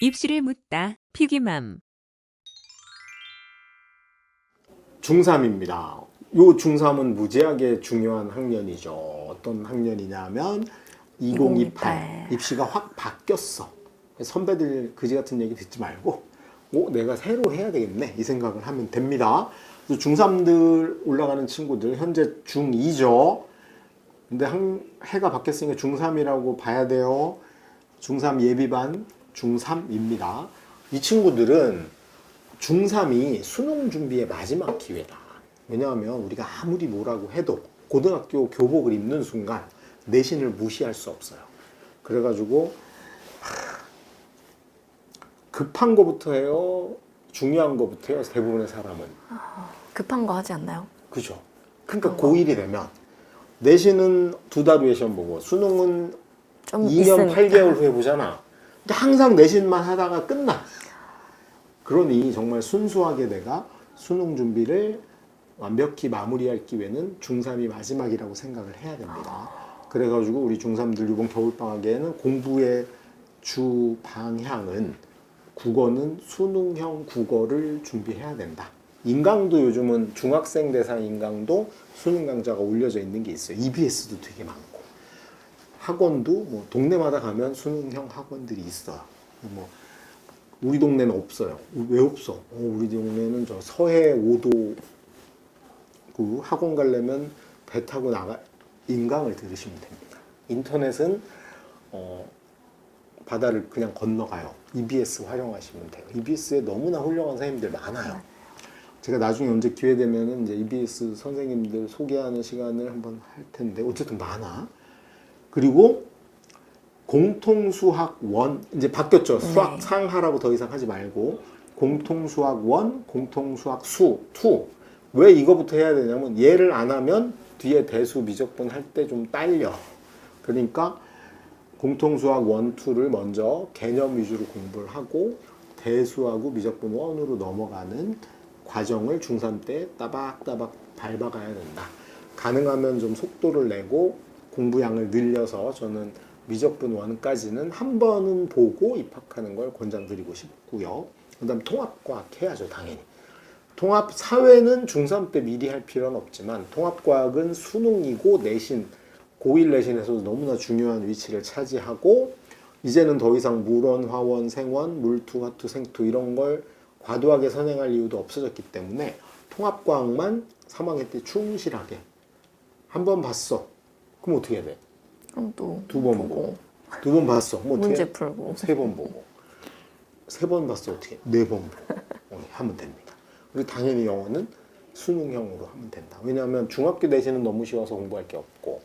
입시를 묻다. 피기맘. 중3입니다. 요 중3은 무지하게 중요한 학년이죠. 어떤 학년이냐면 2028 입시가 확 바뀌었어. 선배들 그지 같은 얘기 듣지 말고 내가 새로 해야 되겠네 이 생각을 하면 됩니다. 중3들 올라가는 친구들 현재 중2죠. 근데 해가 바뀌었으니까 중3이라고 봐야 돼요. 중3 예비반 중3입니다. 이 친구들은 중3이 수능 준비의 마지막 기회다. 왜냐하면 우리가 아무리 뭐라고 해도 고등학교 교복을 입는 순간 내신을 무시할 수 없어요. 그래가지고 급한 거부터 해요? 중요한 거부터 해요? 대부분의 사람은. 급한 거 하지 않나요? 그죠. 그러니까 고1이 되면 내신은 2달 후에 시험 보고 수능은 좀 2년 있으니까. 8개월 후에 보잖아. 근데 항상 내신만 하다가 끝나. 그러니 정말 순수하게 내가 수능 준비를 완벽히 마무리할 기회는 중3이 마지막이라고 생각을 해야 됩니다. 그래가지고 우리 중3들 이번 겨울방학에는 공부의 주 방향은 국어는 수능형 국어를 준비해야 된다. 인강도 요즘은 중학생 대상 인강도 수능 강좌가 올려져 있는 게 있어요. EBS도 되게 많고 학원도 뭐 동네마다 가면 수능형 학원들이 있어요. 뭐 우리 동네는 없어요. 왜 없어? 우리 동네는 저 서해 5도 그 학원 가려면 배 타고 나가 인강을 들으시면 됩니다. 인터넷은 바다를 그냥 건너가요. EBS 활용하시면 돼요. EBS에 너무나 훌륭한 선생님들 많아요. 제가 나중에 언제 기회 되면은 이제 EBS 선생님들 소개하는 시간을 한번 할 텐데 어쨌든 많아. 그리고 공통수학 1 이제 바뀌었죠. 수학 상하라고 더 이상 하지 말고 공통수학 1, 공통수학 수 2. 왜 이거부터 해야 되냐면 얘를 안 하면 뒤에 대수 미적분 할 때 좀 딸려. 그러니까 공통수학 1, 2를 먼저 개념 위주로 공부를 하고 대수하고 미적분 1으로 넘어가는 과정을 중3 때 따박따박 밟아가야 된다. 가능하면 좀 속도를 내고 공부량을 늘려서 저는 미적분 1까지는 한 번은 보고 입학하는 걸 권장드리고 싶고요. 그 다음 통합과학 해야죠, 당연히. 통합 사회는 중3 때 미리 할 필요는 없지만 통합과학은 수능이고 내신, 고1 내신에서도 너무나 중요한 위치를 차지하고 이제는 더 이상 물원, 화원, 생원, 물투, 화투, 생투 이런 걸 과도하게 선행할 이유도 없어졌기 때문에 통합과학만 3학년 때 충실하게 한 번 봤어. 그럼 어떻게 해야 돼? 그럼 또 두 번 보고. 두 번 봤어. 뭐 어떻게 문제 해? 풀고. 3번 보고. 3번 봤어. 어떻게 해? 4번 보고. 하면 됩니다. 그리고 당연히 영어는 수능형으로 하면 된다. 왜냐하면 중학교 내신은 너무 쉬워서 공부할 게 없고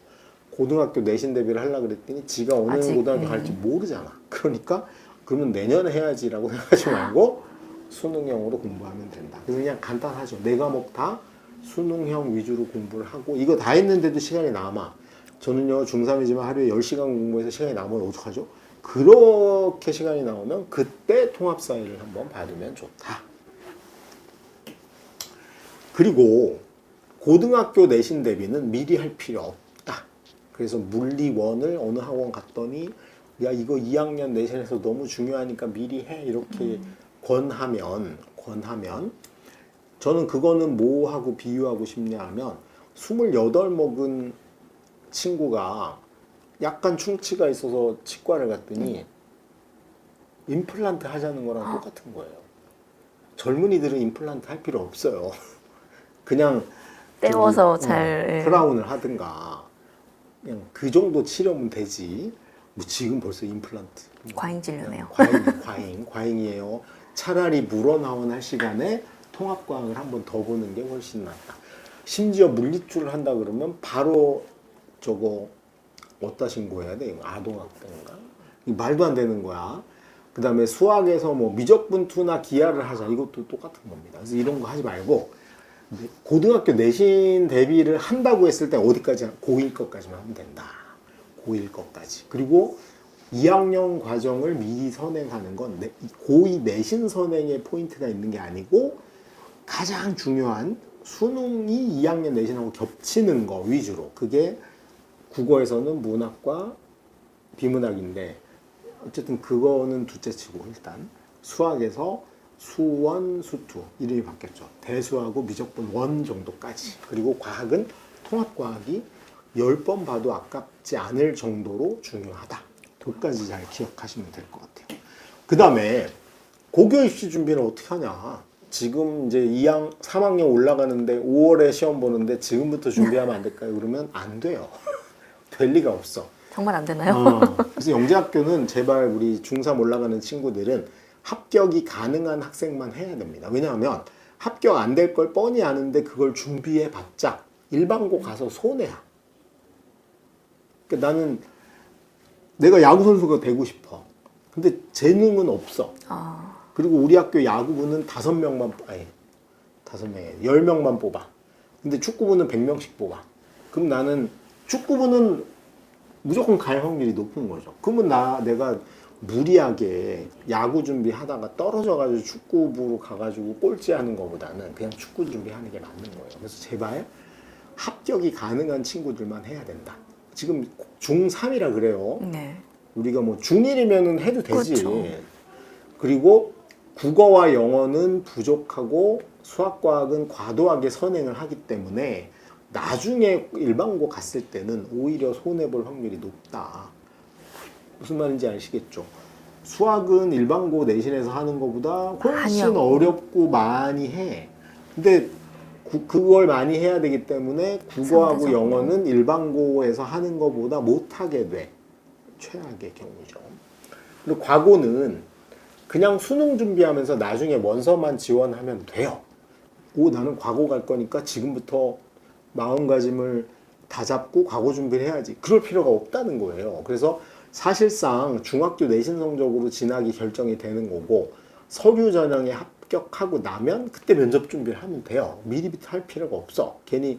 고등학교 내신 대비를 하려고 그랬더니 지가 어느 아직, 고등학교 갈지 모르잖아. 그러니까 그러면 내년에 해야지라고 생각하지 말고 수능형으로 공부하면 된다. 그래서 그냥 간단하죠. 4과목 다 수능형 위주로 공부를 하고 이거 다 했는데도 시간이 남아. 저는요 중3이지만 하루에 10시간 공부해서 시간이 남으면 어떡하죠? 그렇게 시간이 나오면 그때 통합사회를 한번 받으면 좋다. 그리고 고등학교 내신 대비는 미리 할 필요 없다. 그래서 물리 1을 어느 학원 갔더니 야 이거 2학년 내신에서 너무 중요하니까 미리 해 이렇게 권하면 저는 그거는 뭐 하고 비유하고 싶냐 하면 28 먹은 친구가 약간 충치가 있어서 치과를 갔더니 임플란트 하자는 거랑 똑같은 거예요. 젊은이들은 임플란트 할 필요 없어요. 그냥 떼워서 잘 크라운을 하든가 그냥 그 정도 치료면 되지. 뭐 지금 벌써 임플란트 과잉 진료네요. 과잉이에요. 차라리 물어나온 할 시간에 통합과학을 한번 더 보는 게 훨씬 낫다. 심지어 물리줄을 한다 그러면 바로 저거 어디다 신고해야 돼? 아동학대인가? 말도 안 되는 거야. 그 다음에 수학에서 뭐 미적분투나 기하를 하자. 이것도 똑같은 겁니다. 그래서 이런 거 하지 말고 고등학교 내신 대비를 한다고 했을 때 어디까지? 고1 것까지만 하면 된다. 고1 것까지. 그리고 2학년 과정을 미리 선행하는 건 고2 내신 선행에 포인트가 있는 게 아니고 가장 중요한 수능이 2학년 내신하고 겹치는 거 위주로. 그게 국어에서는 문학과 비문학인데 어쨌든 그거는 둘째치고 일단 수학에서 수원, 수투 이름이 바뀌었죠. 대수하고 미적분 원 정도까지. 그리고 과학은 통합과학이 10번 봐도 아깝지 않을 정도로 중요하다. 그것까지 잘 기억하시면 될 것 같아요. 그 다음에 고교 입시 준비는 어떻게 하냐. 지금 이제 3학년 올라가는데 5월에 시험 보는데 지금부터 준비하면 안 될까요? 그러면 안 돼요. 될 리가 없어. 정말 안 되나요? 그래서 영재학교는 제발 우리 중3 올라가는 친구들은 합격이 가능한 학생만 해야 됩니다. 왜냐하면 합격 안 될 걸 뻔히 아는데 그걸 준비해봤자 일반고 가서 손해야. 그러니까 나는 내가 야구선수가 되고 싶어. 근데 재능은 없어. 그리고 우리 학교 야구부는 10명만 뽑아. 근데 축구부는 100명씩 뽑아. 그럼 나는 축구부는 무조건 갈 확률이 높은 거죠. 그러면 내가 무리하게 야구 준비하다가 떨어져가지고 축구부로 가가지고 꼴찌하는 것보다는 그냥 축구 준비하는 게 맞는 거예요. 그래서 제발 합격이 가능한 친구들만 해야 된다. 지금 중3이라 그래요. 네. 우리가 뭐 중1이면은 해도 되지. 그렇죠. 그리고 국어와 영어는 부족하고 수학과학은 과도하게 선행을 하기 때문에 나중에 일반고 갔을 때는 오히려 손해볼 확률이 높다. 무슨 말인지 아시겠죠? 수학은 일반고 내신에서 하는 것보다 훨씬 많이 하고. 어렵고 많이 해. 근데 그걸 많이 해야 되기 때문에 국어하고 상대적으로. 영어는 일반고에서 하는 것보다 못하게 돼. 최악의 경우죠. 그리고 과고는 그냥 수능 준비하면서 나중에 원서만 지원하면 돼요. 나는 과고 갈 거니까 지금부터 마음가짐을 다 잡고 과거 준비를 해야지. 그럴 필요가 없다는 거예요. 그래서 사실상 중학교 내신 성적으로 진학이 결정이 되는 거고 서류 전형에 합격하고 나면 그때 면접 준비를 하면 돼요. 미리부터 할 필요가 없어. 괜히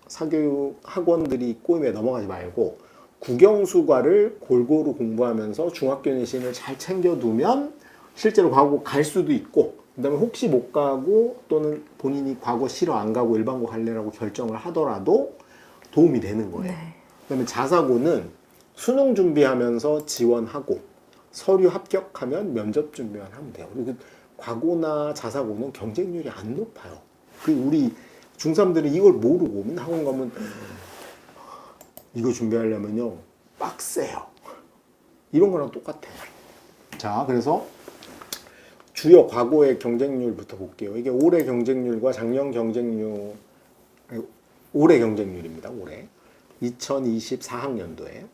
사교육 학원들이 꼬임에 넘어가지 말고 국영수과를 골고루 공부하면서 중학교 내신을 잘 챙겨두면 실제로 과거 갈 수도 있고 그다음에 혹시 못 가고 또는 본인이 과거 싫어 안 가고 일반고 갈래라고 결정을 하더라도 도움이 되는 거예요. 네. 그다음에 자사고는 수능 준비하면서 지원하고 서류 합격하면 면접 준비만 하면 돼요. 그리고 과고나 자사고는 경쟁률이 안 높아요. 우리 중3들은 이걸 모르고 맨날 학원 가면 이거 준비하려면요 빡세요. 이런 거랑 똑같아요. 자, 그래서 주요 과거의 경쟁률부터 볼게요. 이게 올해 경쟁률과 작년 경쟁률, 올해 경쟁률입니다. 올해 2024학년도에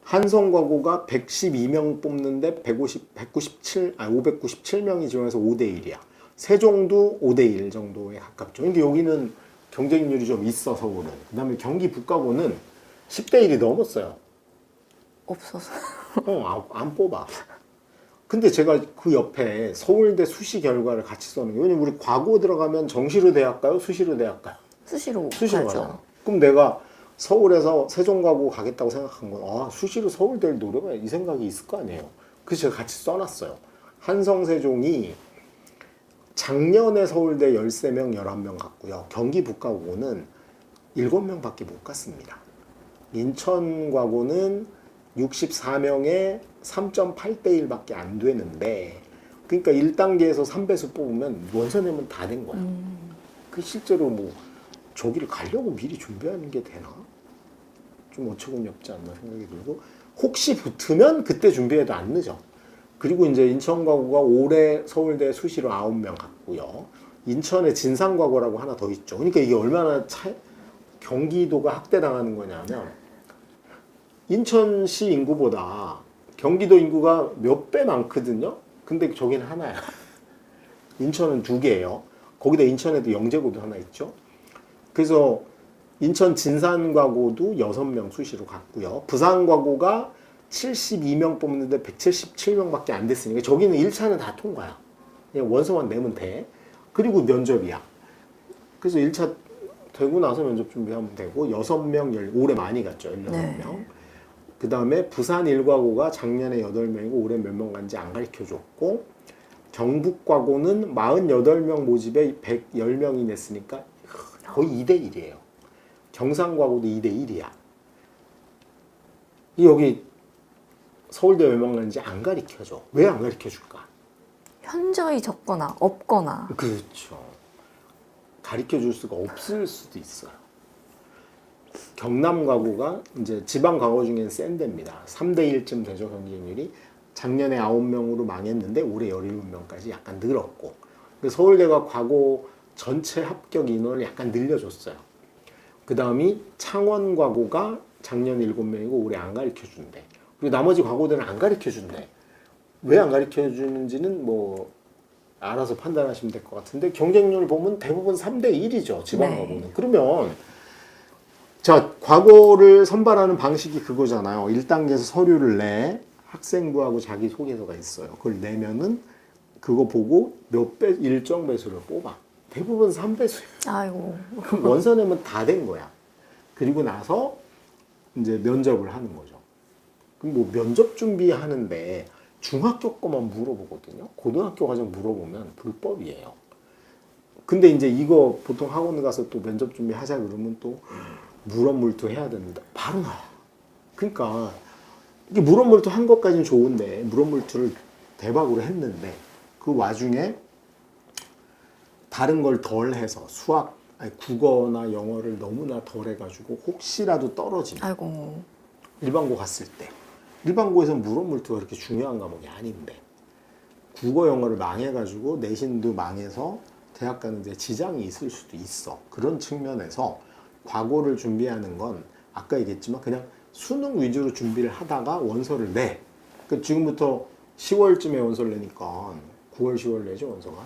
한성과고가 112명 뽑는데 597명이 지원해서 5대1이야. 세종도 5대1 정도에 가깝죠. 그러니까 여기는 경쟁률이 좀 있어, 서울은. 그 다음에 경기 북가고는 10대1이 넘었어요. 없어서. 안 뽑아. 근데 제가 그 옆에 서울대 수시 결과를 같이 써는 게 왜냐면 우리 과고 들어가면 정시로 대 할까요? 수시로 대 할까요? 수시로 수시로 가죠. 가잖아. 그럼 내가 서울에서 세종과고 가겠다고 생각한 건 수시로 서울대를 노려봐야 이 생각이 있을 거 아니에요. 그래서 제가 같이 써놨어요. 한성세종이 작년에 서울대 13명, 11명 갔고요. 경기 북가고는 7명밖에 못 갔습니다. 인천과고는 64명에 3.8대 1밖에 안 되는데 그러니까 1단계에서 3배수 뽑으면 원서 내면 다 된 거야. 그 실제로 뭐 저기를 가려고 미리 준비하는 게 되나? 좀 어처구니 없지 않나 생각이 들고 혹시 붙으면 그때 준비해도 안 늦어. 그리고 이제 인천과고가 올해 서울대 수시로 9명 갔고요. 인천에 진상과고라고 하나 더 있죠. 그러니까 이게 얼마나 경기도가 학대당하는 거냐면 인천시 인구보다 경기도 인구가 몇 배 많거든요. 근데 저기는 하나야. 인천은 2개예요. 거기다 인천에도 영재고도 하나 있죠. 그래서 인천 진산과고도 6명 수시로 갔고요. 부산과고가 72명 뽑는데 177명밖에 안 됐으니까 저기는 1차는 다 통과야. 그냥 원서만 내면 돼. 그리고 면접이야. 그래서 1차 되고 나서 면접 준비하면 되고 6명, 올해 많이 갔죠. 16명. 네. 그 다음에 부산 1과고가 작년에 8명이고 올해 몇 명 간지 안 가르쳐줬고 경북과고는 48명 모집에 110명이 냈으니까 거의 2대1이에요. 경상과고도 2대1이야. 여기 서울대 왜 망하는지 안 가르쳐줘. 왜 안 가르쳐줄까? 현저히 적거나 없거나. 그렇죠. 가르쳐줄 수가 없을 수도 있어요. 경남과고가 이제 지방과고 중엔 센 데입니다. 3대 1쯤 되죠, 경쟁률이. 작년에 9명으로 망했는데 올해 17명까지 약간 늘었고, 서울대가 과고 전체 합격 인원을 약간 늘려줬어요. 그 다음이 창원과고가 작년 7명이고 올해 안 가르쳐준대. 그리고 나머지 과고들은 안 가르쳐준대. 왜 안 가르쳐주는지는 뭐 알아서 판단하시면 될 것 같은데, 경쟁률 보면 대부분 3대 1이죠, 지방과고는. 네. 그러면 자, 과거를 선발하는 방식이 그거잖아요. 1단계에서 서류를 내, 학생부하고 자기소개서가 있어요. 그걸 내면은 그거 보고 몇 배, 일정 배수를 뽑아. 대부분 3배수예요. 아이고. 그럼 원서 내면 다 된 거야. 그리고 나서 이제 면접을 하는 거죠. 그럼 뭐 면접 준비하는데 중학교 거만 물어보거든요. 고등학교 과정 물어보면 불법이에요. 근데 이제 이거 보통 학원 가서 또 면접 준비하자 그러면 또 물어물투 해야 된다. 바로 나와. 그러니까 이게 물어물투 한 것까지는 좋은데 물어물투를 대박으로 했는데 그 와중에 다른 걸 덜 해서 수학, 아니 국어나 영어를 너무나 덜 해가지고 혹시라도 떨어지면 아이고. 일반고 갔을 때 일반고에서는 물어물투가 그렇게 중요한 과목이 아닌데 국어 영어를 망해가지고 내신도 망해서 대학 가는데 지장이 있을 수도 있어. 그런 측면에서 과거를 준비하는 건 아까 얘기했지만 그냥 수능 위주로 준비를 하다가 원서를 내. 그러니까 지금부터 10월쯤에 원서를 내니까 9월, 10월 내죠, 원서가.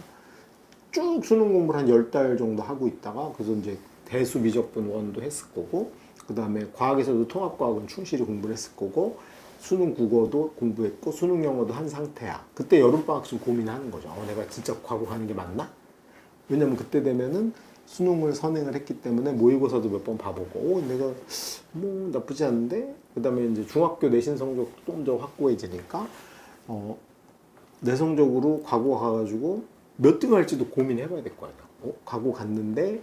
쭉 수능 공부를 한 10달 정도 하고 있다가 그래서 이제 대수 미적분 원도 했을 거고 그 다음에 과학에서도 통합과학은 충실히 공부를 했을 거고 수능 국어도 공부했고 수능 영어도 한 상태야. 그때 여름방학쯤 고민하는 거죠. 내가 진짜 과거 가는 게 맞나? 왜냐면 그때 되면은 수능을 선행을 했기 때문에 모의고사도 몇 번 봐보고 내가 뭐 나쁘지 않은데 그 다음에 이제 중학교 내신 성적도 좀 더 확고해지니까 내성적으로 과거 가가지고 몇 등 할지도 고민해봐야 될 거 아니야. 과거 갔는데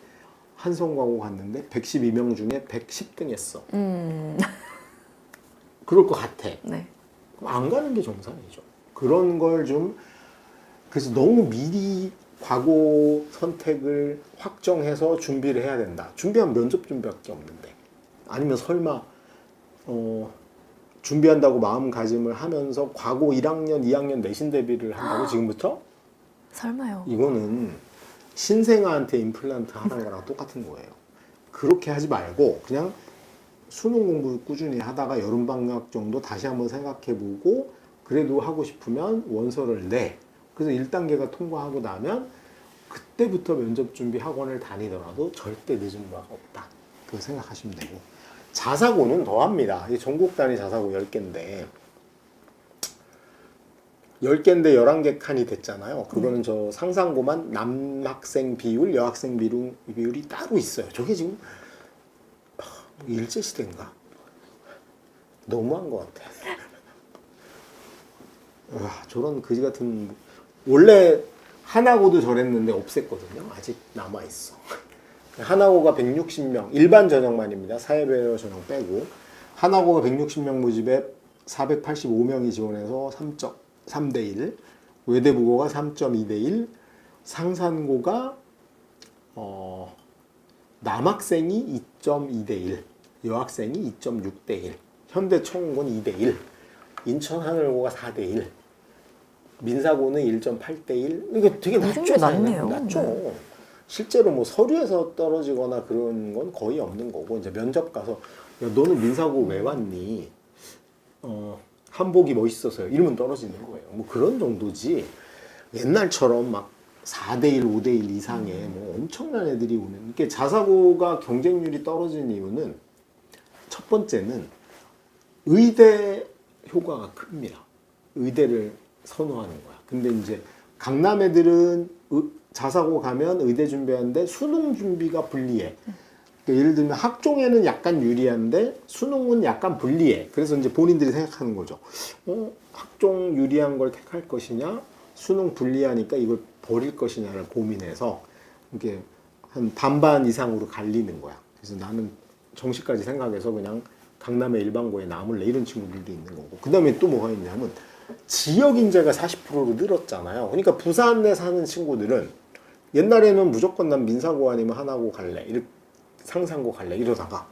한성과고 갔는데 112명 중에 110등 했어. 그럴 것 같아. 네. 그럼 안 가는 게 정상이죠. 그런 걸 좀 그래서 너무 미리 과거 선택을 확정해서 준비를 해야 된다. 준비하면 면접 준비밖에 없는데 아니면 설마 준비한다고 마음가짐을 하면서 과거 1학년, 2학년 내신 대비를 한다고 지금부터? 설마요. 이거는 신생아한테 임플란트 하는 거랑 똑같은 거예요. 그렇게 하지 말고 그냥 수능 공부 꾸준히 하다가 여름방학 정도 다시 한번 생각해보고 그래도 하고 싶으면 원서를 내. 그래서 1단계가 통과하고 나면 그때부터 면접 준비 학원을 다니더라도 절대 늦은 바가 없다. 그렇게 생각하시면 되고 자사고는 더합니다. 전국 단위 자사고 10개인데 10개인데 11개 칸이 됐잖아요. 그거는 저 상상고만 남학생 비율, 여학생 비율이 따로 있어요. 저게 지금 일제시대인가? 너무한 것 같아. 와, 저런 그지 같은 원래 하나고도 저랬는데 없앴거든요. 아직 남아있어. 하나고가 160명, 일반 전형만입니다. 사회배려 전형 빼고. 하나고가 160명 모집에 485명이 지원해서 3대 1, 외대국어가 3.2대 1, 상산고가 남학생이 2.2대 1, 여학생이 2.6대 1, 현대청운고는 2대 1, 인천하늘고가 4대 1, 민사고는 1.8대 1. 이거 되게 낮죠. 낮네요. 낮죠. 네. 실제로 뭐 서류에서 떨어지거나 그런 건 거의 없는 거고 이제 면접 가서 야, 너는 민사고 왜 왔니? 한복이 멋있어서요. 이러면 떨어지는 거예요. 뭐 그런 정도지. 옛날처럼 막 4대1, 5대1 이상의 뭐 엄청난 애들이 오는. 이게 자사고가 경쟁률이 떨어진 이유는 첫 번째는 의대 효과가 큽니다. 의대를 선호하는 거야. 근데 이제 강남 애들은 자사고 가면 의대 준비하는데 수능 준비가 불리해. 그러니까 예를 들면 학종에는 약간 유리한데 수능은 약간 불리해. 그래서 이제 본인들이 생각하는 거죠. 학종 유리한 걸 택할 것이냐, 수능 불리하니까 이걸 버릴 것이냐를 고민해서 이게 한 반반 이상으로 갈리는 거야. 그래서 나는 정시까지 생각해서 그냥 강남의 일반고에 남을래 이런 친구들도 있는 거고. 그 다음에 또 뭐가 있냐면 지역 인재가 40%로 늘었잖아요. 그러니까 부산에 사는 친구들은 옛날에는 무조건 난 민사고 아니면 하나고 갈래, 이렇게 상상고 갈래 이러다가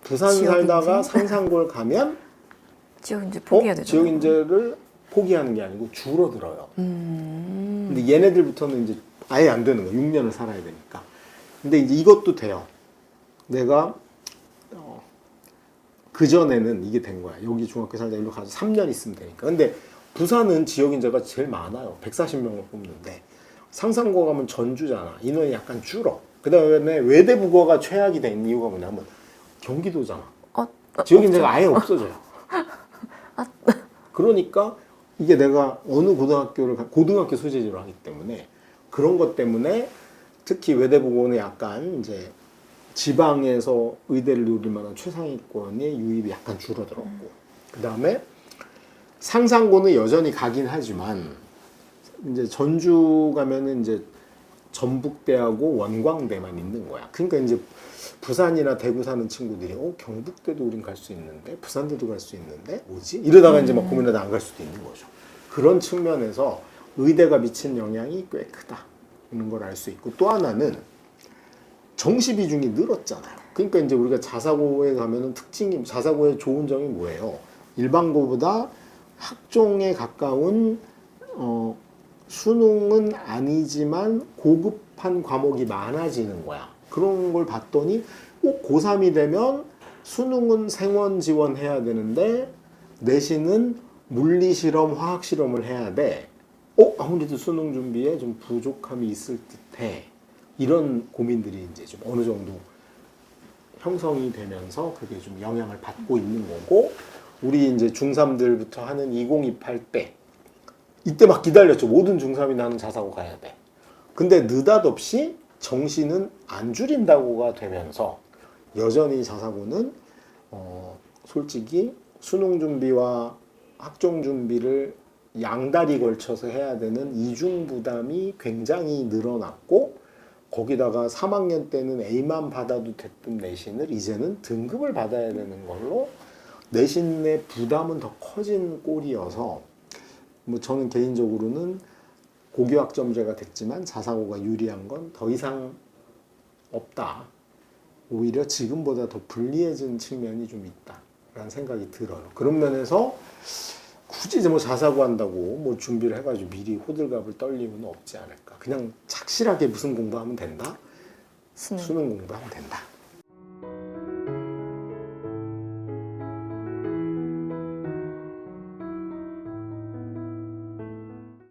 부산 지역 살다가 인재? 상상고를 가면 지역 인재 포기해야 되잖아요. 지역 인재를 포기하는 게 아니고 줄어들어요. 근데 얘네들부터는 이제 아예 안 되는 거예요. 6년을 살아야 되니까. 근데 이제 이것도 돼요. 내가 그전에는 이게 된 거야. 여기 중학교 살다 일로 가서 3년 있으면 되니까. 근데 부산은 지역 인재가 제일 많아요. 140명을 뽑는데 상상고 가면 전주잖아. 인원이 약간 줄어. 그 다음에 외대국어가 최악이 된 이유가 뭐냐면 경기도잖아. 지역 인재가 아예 없어져요. 그러니까 이게 내가 어느 고등학교 소재지로 하기 때문에 그런 것 때문에 특히 외대부고는 약간 이제 지방에서 의대를 누릴 만한 최상위권의 유입이 약간 줄어들었고, 그 다음에 상상고는 여전히 가긴 하지만 이제 전주 가면은 이제 전북대하고 원광대만 있는 거야. 그러니까 이제 부산이나 대구 사는 친구들이 경북대도 우린 갈 수 있는데 부산대도 갈 수 있는데 뭐지? 이러다가 이제 막 고민하다 안 갈 수도 있는 거죠. 그런 측면에서 의대가 미친 영향이 꽤 크다는 걸 알 수 있고, 또 하나는 정시 비중이 늘었잖아요. 그러니까 이제 우리가 자사고에 가면은 자사고의 좋은 점이 뭐예요? 일반고보다 학종에 가까운 수능은 아니지만 고급한 과목이 많아지는 거야. 그런 걸 봤더니 고3이 되면 수능은 생원 지원해야 되는데 내신은 물리실험, 화학실험을 해야 돼. 아무래도 수능 준비에 좀 부족함이 있을 듯해. 이런 고민들이 이제 좀 어느 정도 형성이 되면서 그게 좀 영향을 받고 있는 거고, 우리 이제 중3들부터 하는 2028 때 이때 막 기다렸죠. 모든 중3이 나는 자사고 가야 돼. 근데 느닷없이 정시는 안 줄인다고가 되면서 여전히 자사고는 솔직히 수능 준비와 학종 준비를 양다리 걸쳐서 해야 되는 이중 부담이 굉장히 늘어났고, 거기다가 3학년 때는 A만 받아도 됐던 내신을 이제는 등급을 받아야 되는 걸로 내신의 부담은 더 커진 꼴이어서, 뭐 저는 개인적으로는 고교학점제가 됐지만 자사고가 유리한 건 더 이상 없다. 오히려 지금보다 더 불리해진 측면이 좀 있다라는 생각이 들어요. 그런 면에서 굳이 뭐 자사고 한다고 뭐 준비를 해가지고 미리 호들갑을 떨 이유는 없지 않을까. 그냥 착실하게 무슨 공부하면 된다? 수능 공부하면 된다.